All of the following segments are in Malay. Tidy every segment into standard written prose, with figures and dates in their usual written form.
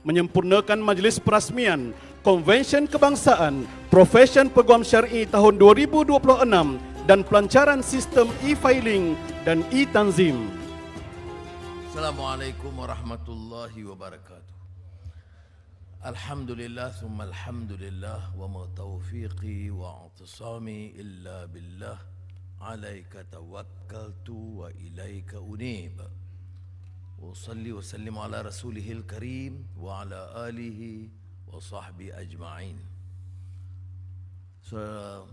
menyempurnakan Majlis Perasmian Konvensyen Kebangsaan Profesyen Peguam Syar'i tahun 2026 dan pelancaran sistem e-filing dan e-tanzim. Assalamualaikum warahmatullahi wabarakatuh. Alhamdulillah thumma alhamdulillah wa ma taufiqi wa i'tisami illa billah alaika tawakkaltu wa ilaika unib. Wa salli wa sallim ala rasulihil karim wa ala alihi wa sahbihi ajma'in. Saudara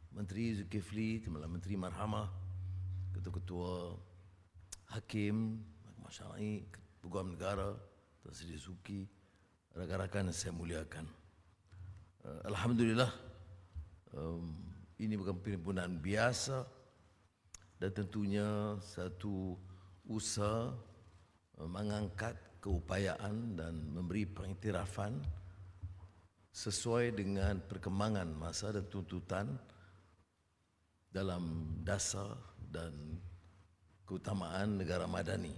Menteri Zulkifli, Menteri Marhamah, Ketua-Ketua Hakim, Masyarakat, Peguam Negara, Tan Sri Suki, rakan-rakan yang saya muliakan. Alhamdulillah, ini bukan perhimpunan biasa dan tentunya satu usaha mengangkat keupayaan dan memberi pengiktirafan sesuai dengan perkembangan masa dan tuntutan dalam dasar dan keutamaan negara madani.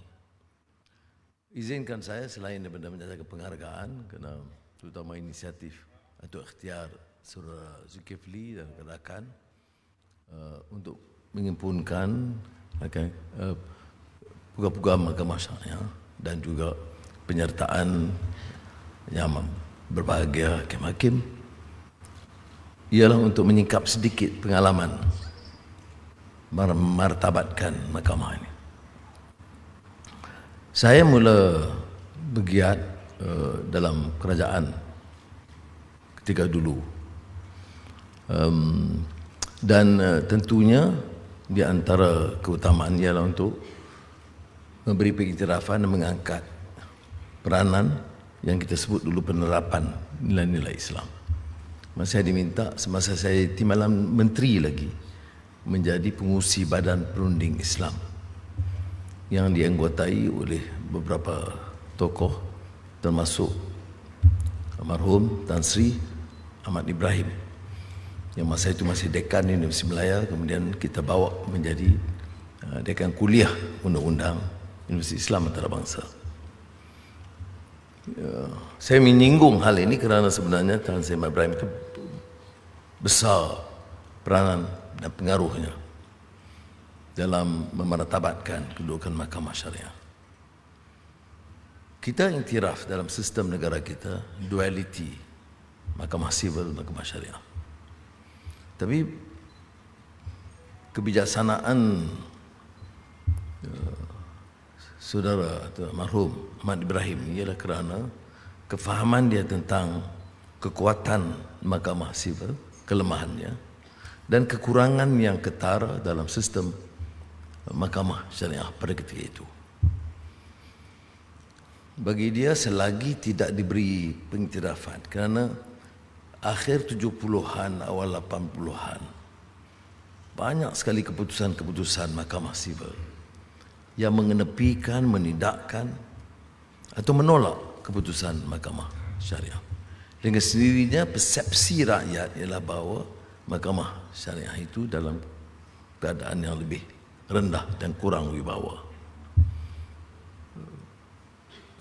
Izinkan saya selain daripada menyatakan penghargaan kerana terutama inisiatif atau ikhtiar Saudara Zulkifli dan rakan untuk menghimpunkan peguam-peguam Mahkamah Syariah dan juga penyertaan yang berbahagia hakim-hakim ialah untuk menyingkap sedikit pengalaman memartabatkan mahkamah ini. Saya mula bergiat dalam kerajaan ketika dulu, dan tentunya di antara keutamaan ialah untuk memberi pengiktirafan dan mengangkat peranan yang kita sebut dulu penerapan nilai-nilai Islam. Saya diminta semasa saya timbalan menteri lagi menjadi pengurusi Badan Perunding Islam yang dianggotai oleh beberapa tokoh termasuk almarhum Tan Sri Ahmad Ibrahim yang masa itu masih dekan Universiti Malaya, kemudian kita bawa menjadi dekan kuliah undang-undang Universiti Islam Antarabangsa. Saya menyinggung hal ini kerana sebenarnya Tan Sri Ahmad Ibrahim itu besar peranan dan pengaruhnya dalam memartabatkan kedudukan Mahkamah Syariah. Kita iktiraf dalam sistem negara kita duality Mahkamah Sivil, Mahkamah Syariah. Tapi kebijaksanaan saudara atau almarhum Ahmad Ibrahim ialah kerana kefahaman dia tentang kekuatan Mahkamah Sivil, kelemahannya dan kekurangan yang ketara dalam sistem Mahkamah Syariah pada ketika itu. Bagi dia selagi tidak diberi pengiktirafan kerana akhir 70-an awal 80-an banyak sekali keputusan-keputusan Mahkamah Sivil yang mengenepikan, menidakkan atau menolak keputusan Mahkamah Syariah. Dengan sendirinya persepsi rakyat ialah bahawa Mahkamah Syariah itu dalam keadaan yang lebih rendah dan kurang wibawa.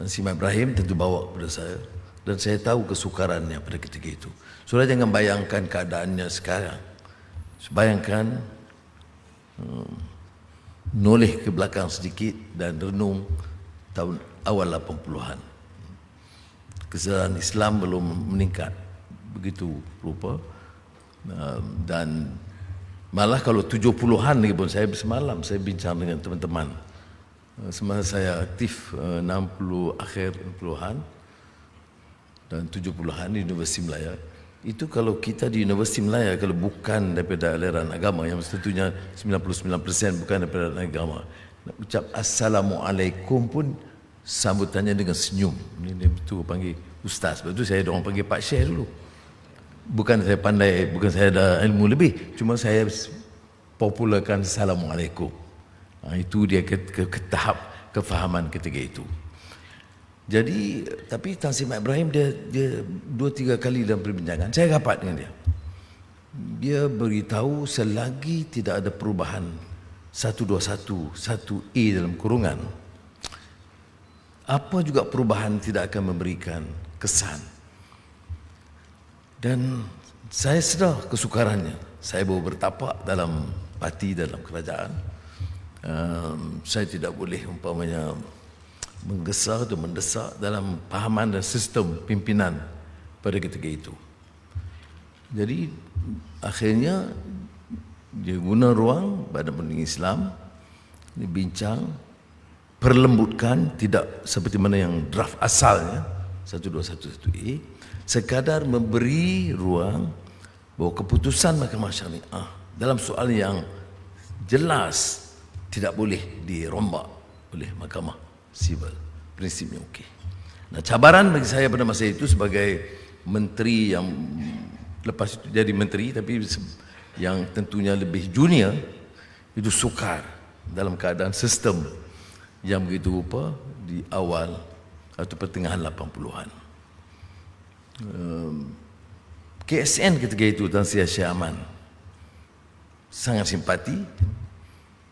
Tan Sri Ibrahim tentu bawa kepada saya dan saya tahu kesukarannya pada ketika itu. Saudara jangan bayangkan keadaannya sekarang. Bayangkan noleh ke belakang sedikit dan renung tahun awal 80-an. Kesedaran Islam belum meningkat begitu rupa, dan malah kalau 70-an lagi pun, saya semalam saya bincang dengan teman-teman semasa saya aktif 60 akhir 60-an dan 70-an di Universiti Malaya. Itu kalau kita di Universiti Malaya, kalau bukan daripada aliran agama, yang tentunya 99% bukan daripada aliran agama, nak ucap Assalamualaikum pun sambutannya dengan senyum. Ini betul panggil ustaz. Sebab itu saya orang panggil Pak Syekh dulu. Bukan saya pandai, bukan saya ada ilmu lebih, cuma saya popularkan Assalamualaikum. Itu dia ke tahap kefahaman ketika itu. Jadi, tapi Tan Sri Ibrahim dia 2-3 kali dalam perbincangan saya rapat dengan dia. Dia beritahu selagi tidak ada perubahan 121 1A dalam kurungan, apa juga perubahan tidak akan memberikan kesan. Dan saya sedar kesukarannya. Saya baru bertapak dalam parti, dalam kerajaan. Saya tidak boleh umpamanya menggesa atau mendesak dalam pahaman dan sistem pimpinan pada ketika itu. Jadi akhirnya dia guna ruang Badan Perbincangan Islam, dia bincang, perlembutkan, tidak seperti mana yang draft asalnya 1211A, sekadar memberi ruang bahawa keputusan Mahkamah Syariah dalam soal yang jelas tidak boleh dirombak oleh Mahkamah Sivil. Prinsipnya okey. Nah, cabaran bagi saya pada masa itu sebagai menteri yang lepas itu jadi menteri tapi yang tentunya lebih junior, itu sukar dalam keadaan sistem yang begitu rupa di awal atau pertengahan 80-an. KSN ketika itu, Tan Sri Syekh Aman, sangat simpati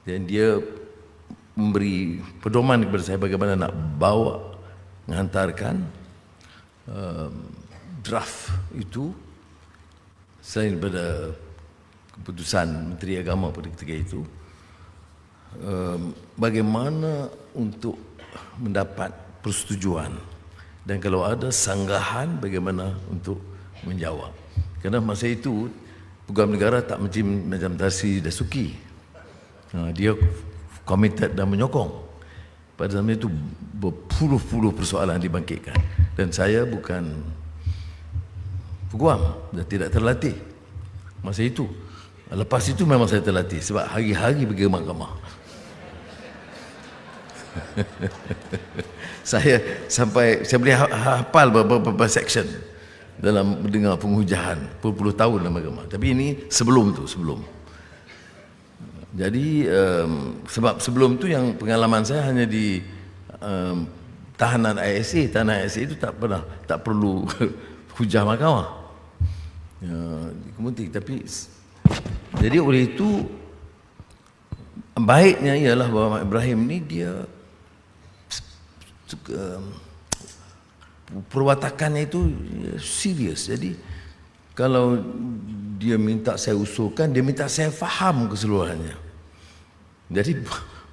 dan dia memberi pedoman kepada saya bagaimana nak bawa, menghantarkan draft itu selain daripada keputusan Menteri Agama pada ketika itu, bagaimana untuk mendapat persetujuan dan kalau ada sanggahan bagaimana untuk menjawab. Kerana masa itu Pegawai Negara tak macam Tan Sri Dasuki. Dia komited dan menyokong. Pada zaman itu berpuluh-puluh persoalan dibangkitkan dan saya bukan peguam dan tidak terlatih masa itu. Lepas itu memang saya terlatih sebab hari-hari pergi ke mahkamah. Saya boleh hafal beberapa section dalam mendengar penghujahan puluh-puluh tahun dalam mahkamah. Tapi ini sebelum. Jadi sebab sebelum tu yang pengalaman saya hanya di tahanan ISA. Tahanan ISA itu tak perlu hujah mahkamah. Kemudian tapi jadi oleh itu baiknya ialah bahawa Ibrahim ni dia perwatakannya itu serius. Jadi kalau dia minta saya usulkan, dia minta saya faham keseluruhannya. Jadi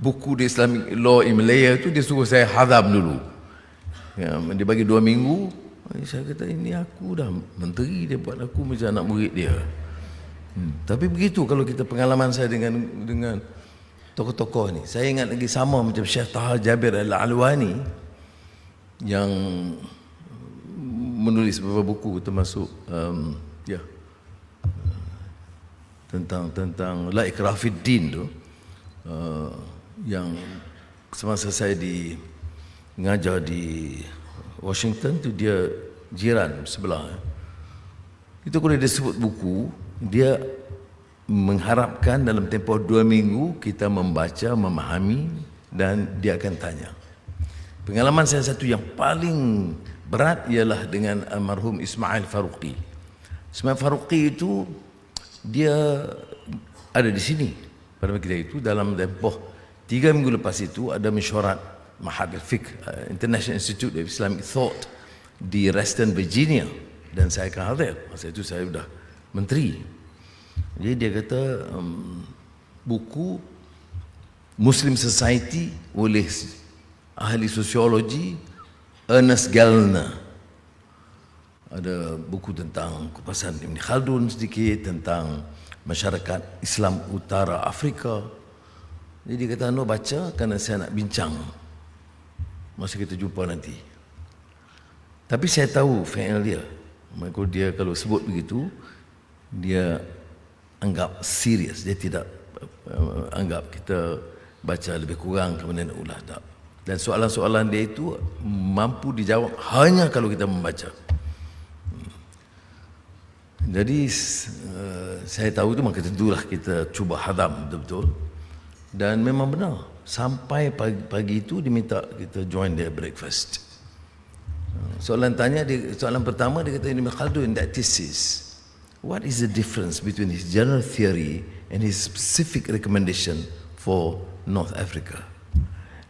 buku di Islamic Law in Malaya itu dia suruh saya hadam dulu. Dia bagi 2 minggu. Saya kata ini aku dah menteri, dia buat aku macam anak murid dia. Tapi begitu kalau kita pengalaman saya dengan tokoh-tokoh ni. Saya ingat lagi sama macam Syekh Taha Jabir Al-Alwani yang menulis beberapa buku termasuk tentang La Ikrah Fid Din tu, yang semasa saya mengajar di Washington tu dia jiran sebelah. Itu kalau dia sebut buku, dia mengharapkan dalam tempoh 2 minggu kita membaca, memahami dan dia akan tanya. Pengalaman saya satu yang paling berat ialah dengan almarhum Ismail Faruqi. Ismail Faruqi itu dia ada di sini pada ketika itu. Dalam tempoh 3 minggu lepas itu ada mesyuarat Mahad al-Fiqh, International Institute of Islamic Thought di Reston, Virginia, dan saya akan hadir. Masa itu saya sudah menteri. Jadi dia kata buku Muslim Society oleh ahli sosiologi Ernest Gellner. Ada buku tentang kupasan Ibn Khaldun sedikit, tentang masyarakat Islam Utara Afrika. Jadi dia kata, "No, baca kerana saya nak bincang masa kita jumpa nanti." Tapi saya tahu fail dia. Maka dia kalau sebut begitu, dia anggap serius. Dia tidak anggap kita baca lebih kurang kemudian ulah tak. Dan soalan-soalan dia itu mampu dijawab hanya kalau kita membaca. Jadi saya tahu itu, maka tentulah kita cuba hadam betul-betul. Dan memang benar, sampai pagi itu diminta kita join their breakfast. Soalan pertama dia kata, Ibn Khaldun, that thesis, what is the difference between his general theory and his specific recommendation for North Africa?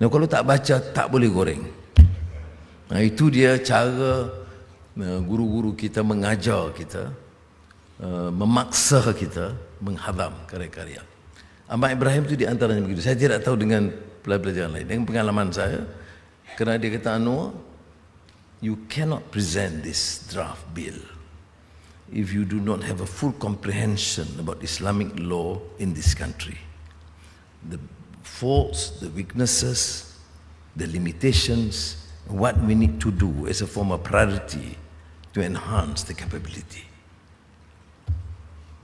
Nah, kalau tak baca tak boleh goreng. Itu dia cara guru-guru kita mengajar kita, memaksa kita menghadam karya-karya. Ahmad Ibrahim itu di antaranya begitu. Saya tidak tahu dengan pelajar-pelajar lain. Dengan pengalaman saya, kerana dia kata, Anwar, you cannot present this draft bill if you do not have a full comprehension about Islamic law in this country. The faults, the weaknesses, the limitations, what we need to do as a form of priority to enhance the capability.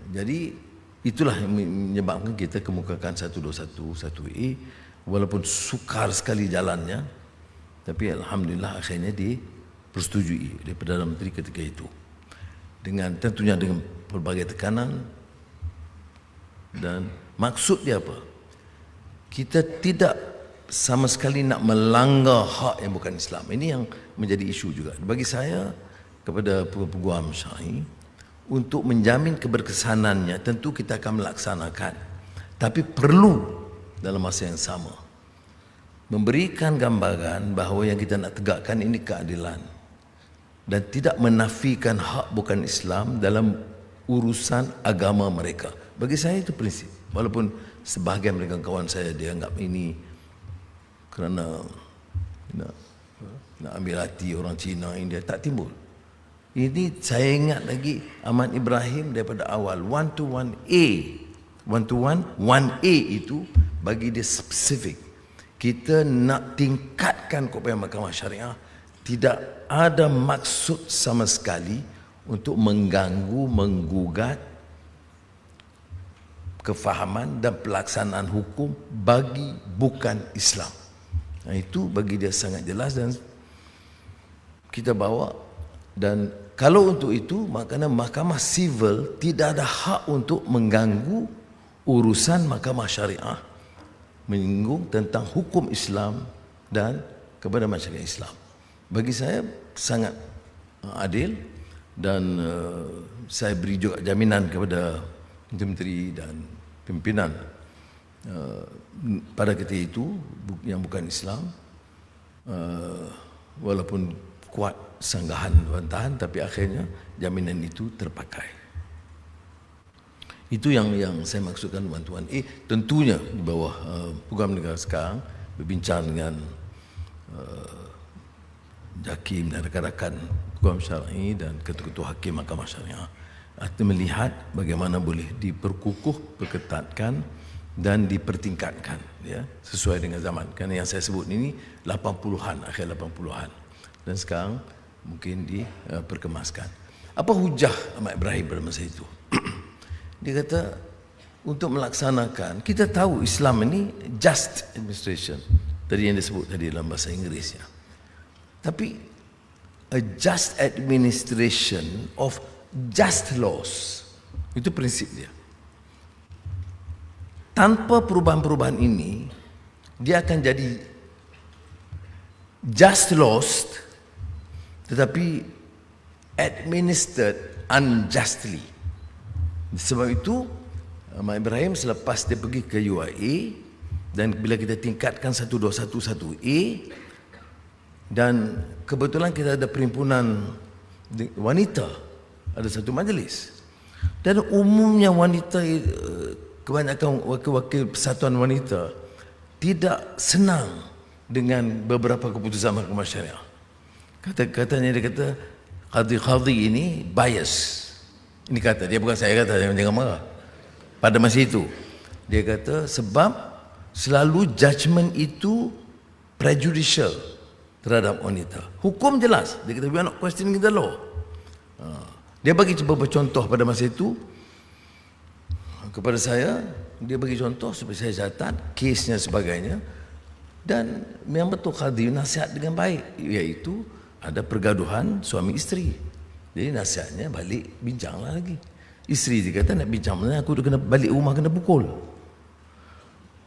Jadi itulah yang menyebabkan kita kemukakan 121, 1A, walaupun sukar sekali jalannya, tapi alhamdulillah akhirnya dipersetujui oleh Perdana Menteri ketika itu. Tentunya dengan pelbagai tekanan, dan maksud dia apa? Kita tidak sama sekali nak melanggar hak yang bukan Islam. Ini yang menjadi isu juga bagi saya kepada peguam syar'i. Untuk menjamin keberkesanannya, tentu kita akan melaksanakan, tapi perlu dalam masa yang sama memberikan gambaran bahawa yang kita nak tegakkan ini keadilan dan tidak menafikan hak bukan Islam dalam urusan agama mereka. Bagi saya itu prinsip. Walaupun sebahagian mereka kawan saya dia anggap ini kerana nak ambil hati orang Cina, India, tak timbul. Ini saya ingat lagi Ahmad Ibrahim daripada awal 121A. 121A itu bagi dia spesifik. Kita nak tingkatkan kepada mahkamah syariah, tidak ada maksud sama sekali untuk mengganggu, menggugat kefahaman dan pelaksanaan hukum bagi bukan Islam. Itu bagi dia sangat jelas dan kita bawa. Dan kalau untuk itu, maknanya mahkamah sivil tidak ada hak untuk mengganggu urusan mahkamah syariah, menyinggung tentang hukum Islam dan kepada masyarakat Islam. Bagi saya sangat adil, dan saya beri juga jaminan kepada menteri dan pimpinan pada ketika itu yang bukan Islam, walaupun kuat sanggahan bantahan, tapi akhirnya jaminan itu terpakai. Itu yang saya maksudkan 121A. Tentunya di bawah Peguam Negara sekarang berbincang dengan JAKIM dan rakan-rakan Peguam Syar'i dan ketua-ketua hakim mahkamah syariah, atau melihat bagaimana boleh diperkukuh, perketatkan dan dipertingkatkan, ya, sesuai dengan zaman. Kerana yang saya sebut ini 80-an, akhir 80-an, dan sekarang mungkin diperkemaskan. Apa hujah Ahmad Ibrahim pada masa itu? Dia kata, untuk melaksanakan, kita tahu Islam ini just administration, tadi yang disebut tadi dalam bahasa Inggerisnya, tapi a just administration of just laws, itu prinsip dia. Tanpa perubahan-perubahan ini, dia akan jadi just laws, tetapi administered unjustly. Sebab itu Ahmad Ibrahim selepas dia pergi ke UIA, dan bila kita tingkatkan 121(1)A, dan kebetulan kita ada perhimpunan wanita, ada satu majlis, dan umumnya wanita, kebanyakan wakil-wakil persatuan wanita tidak senang dengan beberapa keputusan mahkamah syariah. Katanya dia kata qadhi-qadhi ini bias. Ini kata dia, bukan saya kata, jangan marah. Pada masa itu dia kata sebab selalu judgement itu prejudicial terhadap wanita. Hukum jelas. Dia kata we are not questioning the law. Dia bagi beberapa contoh pada masa itu kepada saya. Dia bagi contoh supaya saya catat kesnya sebagainya, dan memang betul qadhi nasihat dengan baik, iaitu ada pergaduhan suami isteri. Jadi nasihatnya balik bincanglah lagi. Isteri dia kata nak bincang mana, aku kena balik rumah kena pukul.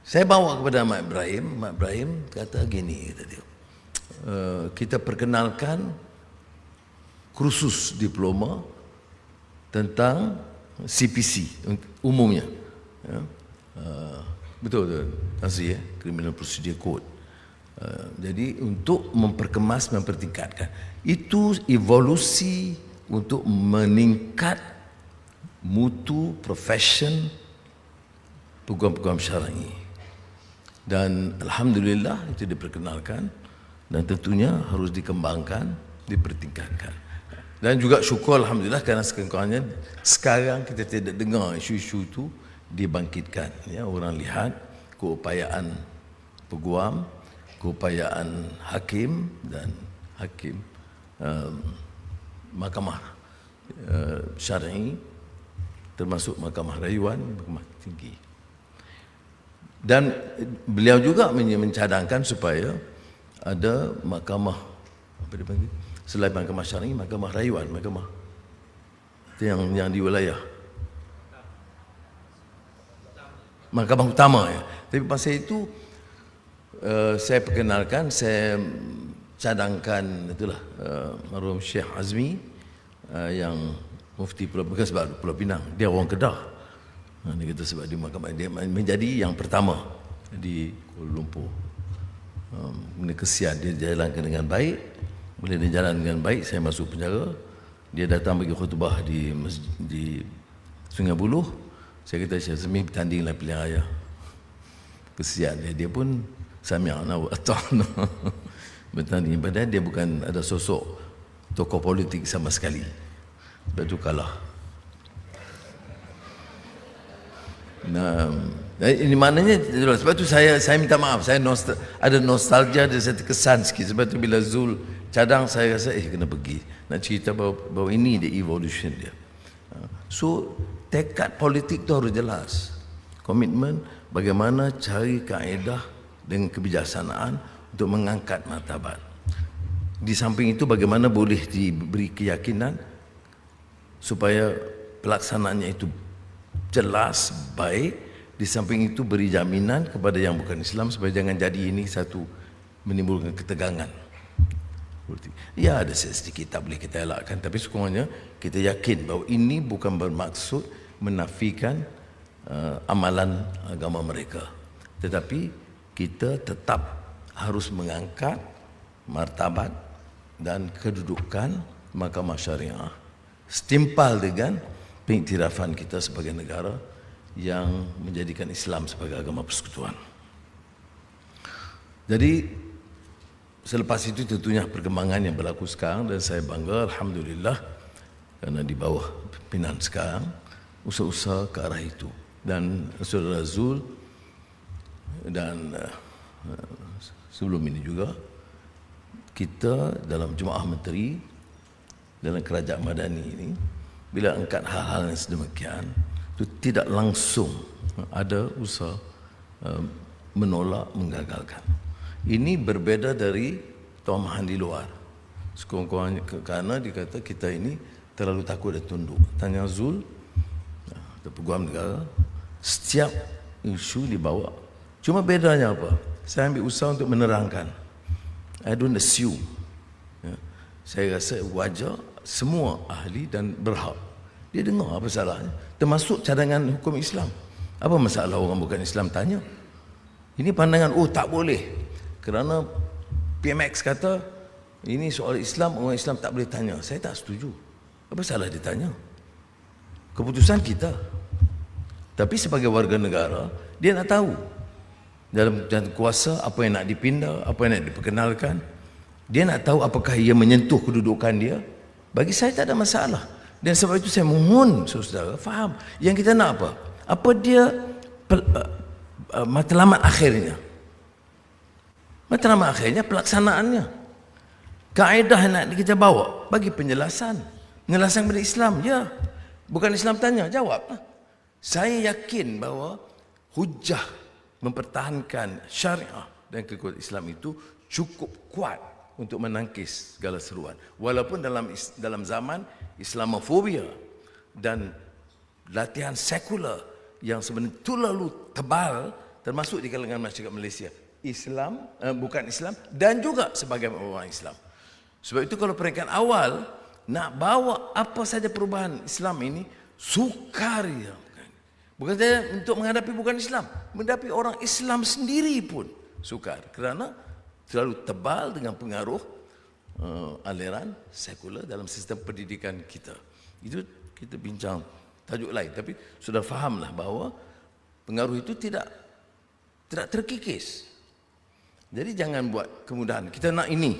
Saya bawa kepada Ahmad Ibrahim. Ahmad Ibrahim kata gini, kata dia, kita perkenalkan kursus diploma tentang CPC umumnya, ya. Betul Tan Sri, Criminal Procedure Code. Jadi untuk memperkemas, mempertingkatkan. Itu evolusi untuk meningkat mutu profession peguam-peguam syar'i. Dan alhamdulillah itu diperkenalkan dan tentunya harus dikembangkan, dipertingkatkan. Dan juga syukur alhamdulillah kerana sekarang kita tidak dengar isu-isu itu dibangkitkan. Ya, orang lihat keupayaan peguam, keupayaan hakim dan hakim mahkamah syar'i, termasuk mahkamah rayuan, mahkamah tinggi. Dan beliau juga mencadangkan supaya ada mahkamah, apa dipanggil, selain mahkamah syar'i, mahkamah rayuan, mahkamah itu yang di wilayah, mahkamah utama ya. Tapi pasal itu saya perkenalkan, saya cadangkan itulah marhum Syekh Azmi yang mufti bekas Pulau Pinang, dia orang Kedah. Dia kata sebab dia mahkamah, dia menjadi yang pertama di Kuala Lumpur. Benda kesian, dia jalankan dengan baik. Bila dia jalan dengan baik, saya masuk penjara. Dia datang bagi khutbah di Sungai Buloh. Saya kata, Syekh Azmi bertandinglah pilihan raya. Kesian dia pun sami'na wa ata'na bertanding. Padahal dia bukan ada sosok tokoh politik sama sekali. Sebab itu kalah. Nah, ini maknanya sebab tu saya minta maaf, saya ada nostalgia, ada satu kesan sikit. Sebab tu bila Zul cadang, saya rasa kena pergi nak cerita bahawa ini the evolution dia. So tekad politik tu harus jelas, komitmen bagaimana cari kaedah dengan kebijaksanaan untuk mengangkat martabat. Di samping itu bagaimana boleh diberi keyakinan supaya pelaksanaannya itu jelas, baik. Di samping itu beri jaminan kepada yang bukan Islam supaya jangan jadi ini satu menimbulkan ketegangan. Ya, ada sedikit tak boleh kita elakkan, tapi sekurang-kurangnya kita yakin bahawa ini bukan bermaksud menafikan amalan agama mereka, tetapi kita tetap harus mengangkat martabat dan kedudukan mahkamah syariah setimpal dengan pengiktirafan kita sebagai negara yang menjadikan Islam sebagai agama persekutuan. Jadi selepas itu tentunya perkembangan yang berlaku sekarang, dan saya bangga alhamdulillah kerana di bawah pimpinan sekarang usaha-usaha ke arah itu. Dan Saudara Zul dan sebelum ini juga kita dalam Jemaah Menteri dalam Kerajaan Madani ini, bila angkat hal-hal yang sedemikian, itu tidak langsung ada usaha menolak, menggagalkan. Ini berbeza dari tomahan di luar. Sekurang-kurangnya kerana dikata kita ini terlalu takut dan tunduk. Tanya Zul, peguam negara, setiap isu dibawa. Cuma bedanya apa? Saya ambil usaha untuk menerangkan. I don't assume. Saya rasa wajar semua ahli dan berhak dia dengar apa salahnya, termasuk cadangan hukum Islam. Apa masalah orang bukan Islam tanya? Ini pandangan tak boleh kerana PMX kata ini soal Islam, orang Islam tak boleh tanya. Saya tak setuju. Apa salah dia tanya? Keputusan kita. Tapi sebagai warga negara, dia nak tahu dalam kuasa apa yang nak dipindah, apa yang nak diperkenalkan. Dia nak tahu apakah ia menyentuh kedudukan dia. Bagi saya tak ada masalah. Dan sebab itu saya mohon saudara faham yang kita nak apa. Apa dia matlamat akhirnya. Matlamat akhirnya pelaksanaannya. Kaedah yang nak kita bawa bagi penjelasan. Penjelasan kepada Islam. Ya. Bukan Islam tanya, jawablah. Saya yakin bahawa hujah mempertahankan syariah dan kekuatan Islam itu cukup kuat untuk menangkis segala seruan. Walaupun dalam zaman Islamofobia dan latihan sekular yang sebenarnya terlalu tebal, termasuk di kalangan masyarakat Malaysia, Islam, bukan Islam, dan juga sebagai orang Islam. Sebab itu kalau peringkat awal nak bawa apa saja perubahan Islam ini, sukar ya. Bukan saja untuk menghadapi bukan Islam, menghadapi orang Islam sendiri pun sukar. Kerana terlalu tebal dengan pengaruh aliran sekular dalam sistem pendidikan kita. Itu kita bincang tajuk lain, tapi sudah fahamlah bahawa pengaruh itu tidak terkikis. Jadi jangan buat kemudahan. Kita nak ini,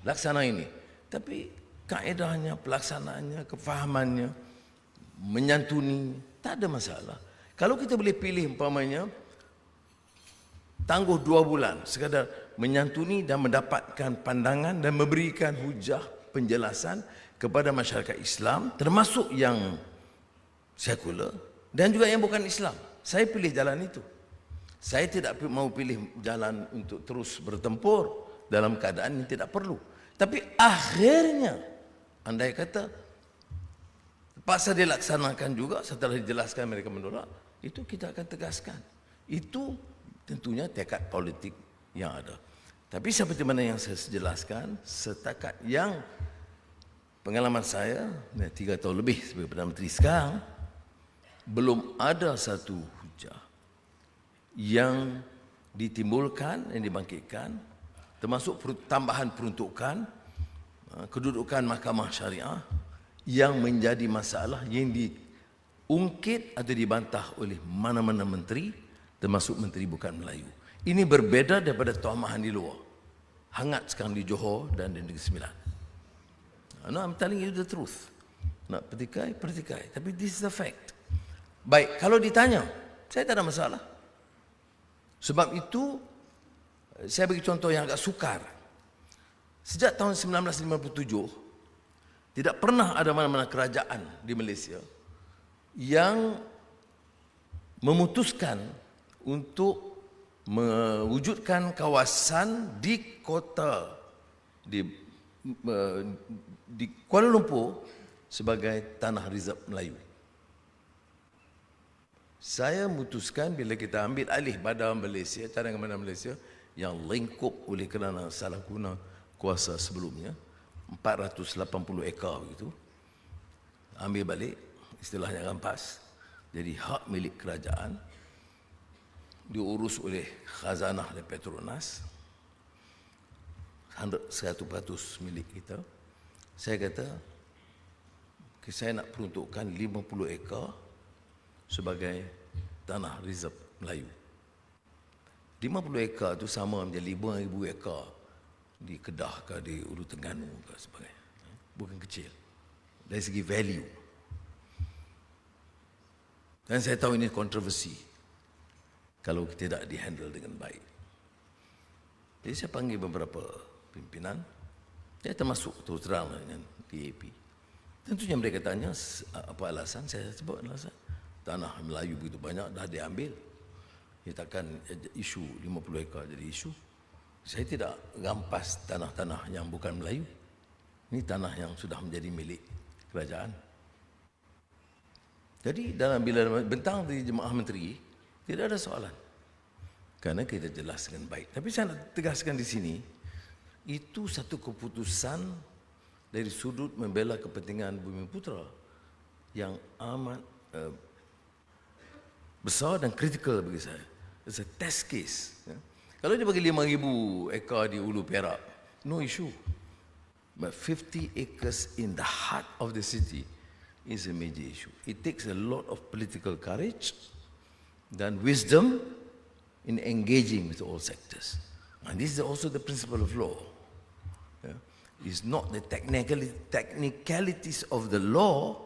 laksana ini. Tapi kaedahnya, pelaksanaannya, kefahamannya, menyantuni, tak ada masalah. Kalau kita boleh pilih umpamanya, tangguh 2 bulan, sekadar menyantuni dan mendapatkan pandangan dan memberikan hujah penjelasan kepada masyarakat Islam, termasuk yang sekular dan juga yang bukan Islam. Saya pilih jalan itu. Saya tidak mau pilih jalan untuk terus bertempur dalam keadaan yang tidak perlu. Tapi akhirnya, andai kata terpaksa dilaksanakan juga setelah dijelaskan mereka menolak, itu kita akan tegaskan. Itu tentunya tekad politik yang ada. Tapi seperti mana yang saya jelaskan, setakat yang pengalaman saya 3 tahun lebih sebagai Perdana Menteri sekarang, belum ada satu hujah yang ditimbulkan, yang dibangkitkan, termasuk tambahan peruntukan, kedudukan mahkamah syariah yang menjadi masalah yang diungkit atau dibantah oleh mana-mana menteri, termasuk menteri bukan Melayu. Ini berbeda daripada tohmahan di luar. Hangat sekarang di Johor dan di Negeri Sembilan. No, I'm telling you the truth. Nak pertikai, pertikai. Tapi this is the fact. Baik, kalau ditanya, saya tak ada masalah. Sebab itu, saya bagi contoh yang agak sukar. Sejak tahun 1957, tidak pernah ada mana-mana kerajaan di Malaysia yang memutuskan untuk mewujudkan kawasan di kota di Kuala Lumpur sebagai tanah reserve Melayu. Saya memutuskan bila kita ambil alih badan Malaysia, cadangan badan Malaysia yang lingkup oleh kerana salah guna kuasa sebelumnya, 480 ekar begitu, ambil balik, istilahnya rampas, jadi hak milik kerajaan, diurus oleh khazanah dan Petronas, 100% milik kita. Saya kata, saya nak peruntukkan 50 ekar sebagai tanah reserve Melayu. 50 ekar itu sama macam 5,000 ekar di Kedah ke di Ulu Terengganu ke sebagainya. Bukan kecil dari segi value. Dan saya tahu ini kontroversi kalau tidak dihandle dengan baik. Jadi saya panggil beberapa pimpinan, saya termasuk terus terang dengan DAP. Tentunya mereka tanya apa alasan, saya sebut alasan. Tanah Melayu begitu banyak dah diambil. Dia takkan isu 50 ekar jadi isu. Saya tidak rampas tanah-tanah yang bukan Melayu. Ini tanah yang sudah menjadi milik kerajaan. Jadi bila bentang di jemaah menteri, tidak ada soalan. Kerana kita jelas dengan baik. Tapi saya nak tegaskan di sini, itu satu keputusan dari sudut membela kepentingan Bumiputra yang amat besar dan kritikal bagi saya. It's a test case. Ya. Kalau dia bagi 5,000 ekar di Ulu Perak, no issue. But 50 acres in the heart of the city is a major issue. It takes a lot of political courage dan wisdom in engaging with all sectors. And this is also the principle of law. Yeah. It's not the technicalities of the law,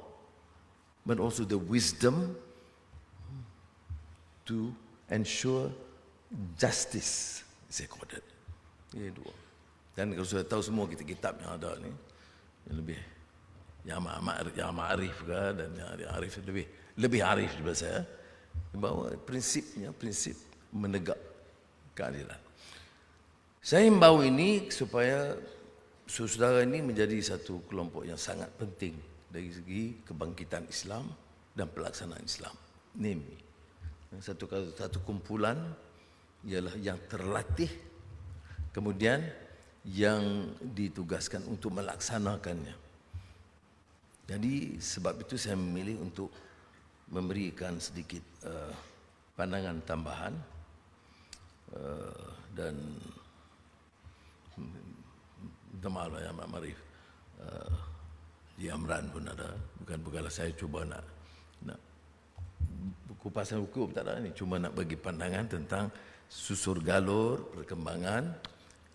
but also the wisdom to ensure justice is accorded. Ini dua. Dan kalau sudah tahu semua kitab yang ada ni, yang lebih yang ma'arif ke dan yang arif lebih arif daripada saya, bahawa prinsipnya prinsip menegak keadilan. Saya himbau ini supaya saudara ini menjadi satu kelompok yang sangat penting dari segi kebangkitan Islam dan pelaksanaan Islam. Namely, satu kumpulan ialah yang terlatih, kemudian yang ditugaskan untuk melaksanakannya. Jadi sebab itu saya memilih untuk memberikan sedikit pandangan tambahan dan minta maaf lah ya Mak Marif, Haji Amran pun ada, bukanlah saya cuba nak kupasan hukum, tak ada ni, cuma nak bagi pandangan tentang susur galur perkembangan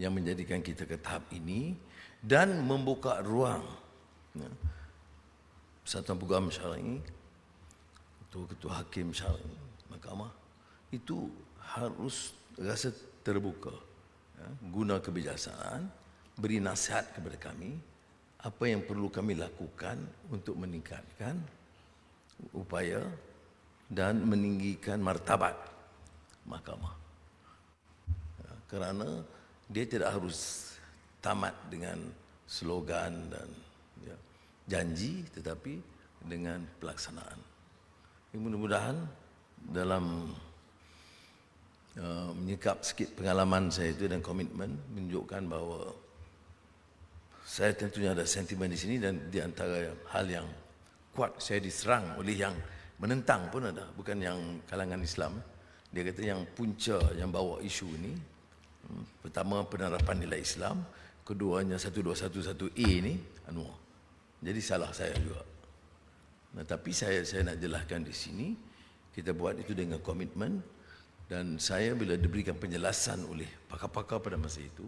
yang menjadikan kita ke tahap ini dan membuka ruang Persatuan Peguam Syar'i, ketua-ketua hakim syar'i mahkamah itu harus rasa terbuka, guna kebijaksanaan, beri nasihat kepada kami apa yang perlu kami lakukan untuk meningkatkan upaya dan meninggikan martabat mahkamah. Kerana dia tidak harus tamat dengan slogan dan janji, tetapi dengan pelaksanaan. Mudah-mudahan dalam menyikap sikit pengalaman saya itu dan komitmen menunjukkan bahawa saya tentunya ada sentimen di sini, dan di antara hal yang kuat saya diserang oleh yang menentang pun ada, bukan yang kalangan Islam. Dia kata yang punca yang bawa isu ini, pertama penerapan nilai Islam, keduanya 1211A ni Anwar. Jadi salah saya juga. Nah, tapi saya nak jelaskan di sini, kita buat itu dengan komitmen, dan saya bila diberikan penjelasan oleh pakar-pakar pada masa itu,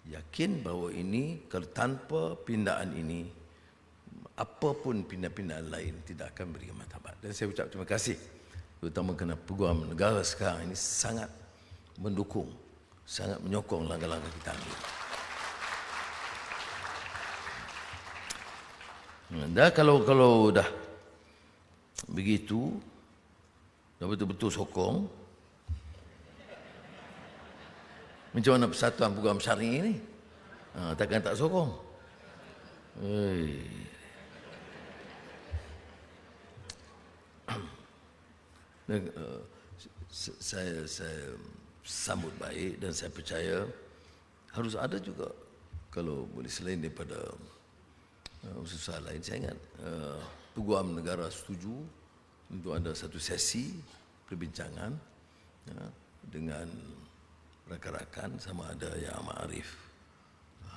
yakin bahawa ini kalau tanpa pindaan ini, apapun pindah-pindahan lain tidak akan beri martabat. Dan saya ucap terima kasih, terutama kerana Peguam Negara sekarang ini sangat mendukung, sangat menyokong langkah-langkah kita ambil. Dah kalau dah begitu, dah betul-betul sokong, macam mana Persatuan Peguam Syar'i ini? Takkan tak sokong? Saya sambut baik, dan saya percaya harus ada juga, kalau boleh selain daripada usaha lain. Saya ingat Peguam Negara setuju untuk ada satu sesi perbincangan dengan rakan-rakan, sama ada Yang Ma'arif,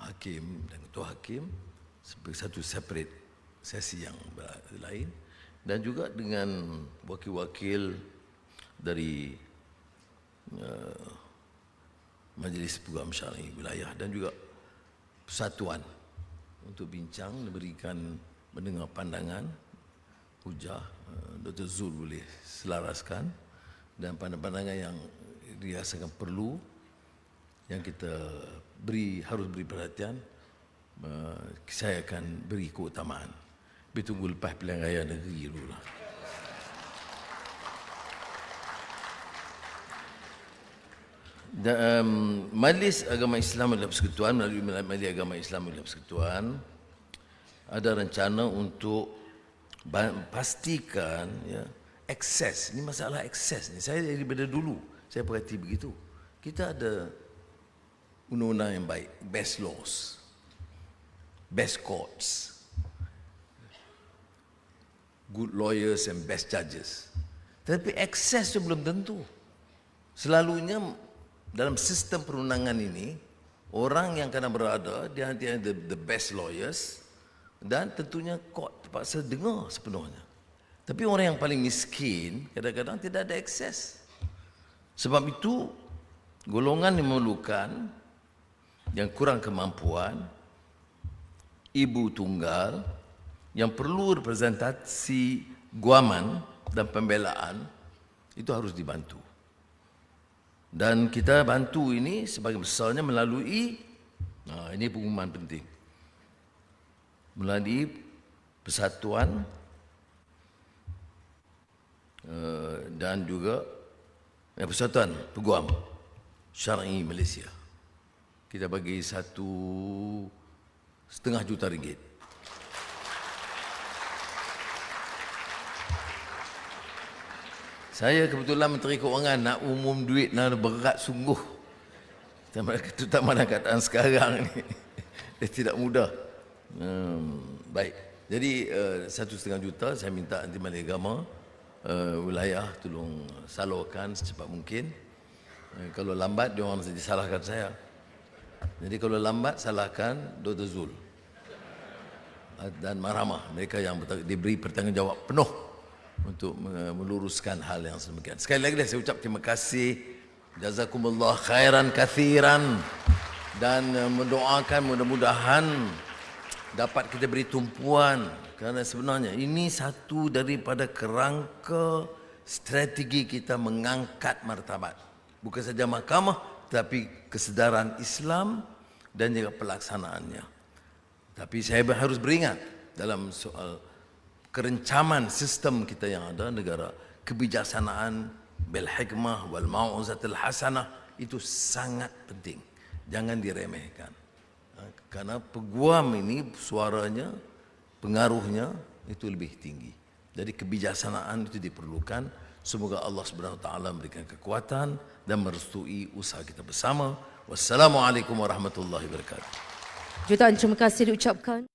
hakim dan ketua hakim, sebagai satu separate sesi yang lain, dan juga dengan wakil-wakil dari Majlis Peguam Syar'i Wilayah dan juga Persatuan, untuk bincang, mendengar pandangan, hujah. Dr. Zul boleh selaraskan, dan pandangan yang dirasakan perlu, yang kita harus beri perhatian, saya akan beri keutamaan. Tapi tunggu lepas pilihan raya negeri dulu lah. Majlis Agama Islam dan Persekutuan, melalui Majlis Agama Islam dan Persekutuan, ada rencana untuk pastikan akses. Ini masalah akses ni. Saya daripada dulu saya perhati begitu. Kita ada undang-undang yang baik, best laws, best courts, good lawyers and best judges. Tapi akses itu belum tentu. Selalunya dalam sistem perundangan ini, orang yang kena berada di antara the best lawyers, dan tentunya court terpaksa dengar sepenuhnya. Tapi orang yang paling miskin kadang-kadang tidak ada akses. Sebab itu golongan yang memerlukan, yang kurang kemampuan, ibu tunggal, yang perlu representasi guaman dan pembelaan, itu harus dibantu. Dan kita bantu ini sebagai besarnya melalui, ini pengumuman penting, melalui Persatuan dan juga Persatuan Peguam Syar'i Malaysia. Kita bagi RM1,5 juta. Saya kebetulan Menteri Keuangan, nak umum duit nak berat sungguh. Terutama dalam keadaan sekarang ni. Dia tidak mudah. Baik. Jadi RM1,5 juta saya minta nanti Majlis Agama wilayah tolong salurkan secepat mungkin. Kalau lambat dia orang mesti disalahkan saya. Jadi kalau lambat salahkan Dr. Zul dan Marhamah, mereka yang diberi pertanggungjawab penuh untuk meluruskan hal yang sedemikian. Sekali lagi saya ucap terima kasih, jazakumullah khairan kathiran, dan mendoakan mudah-mudahan dapat kita beri tumpuan, kerana sebenarnya ini satu daripada kerangka strategi kita mengangkat martabat bukan saja mahkamah tapi kesedaran Islam dan juga pelaksanaannya. Tapi saya harus beringat dalam soal kerencaman sistem kita yang ada negara, kebijaksanaan bil hikmah wal mau'izatil hasanah itu sangat penting. Jangan diremehkan. Karena peguam ini suaranya, pengaruhnya itu lebih tinggi. Jadi kebijaksanaan itu diperlukan. Semoga Allah Subhanahu wa taala memberikan kekuatan dan merestui usaha kita bersama. Wassalamualaikum warahmatullahi wabarakatuh. Jutaan terima kasih diucapkan.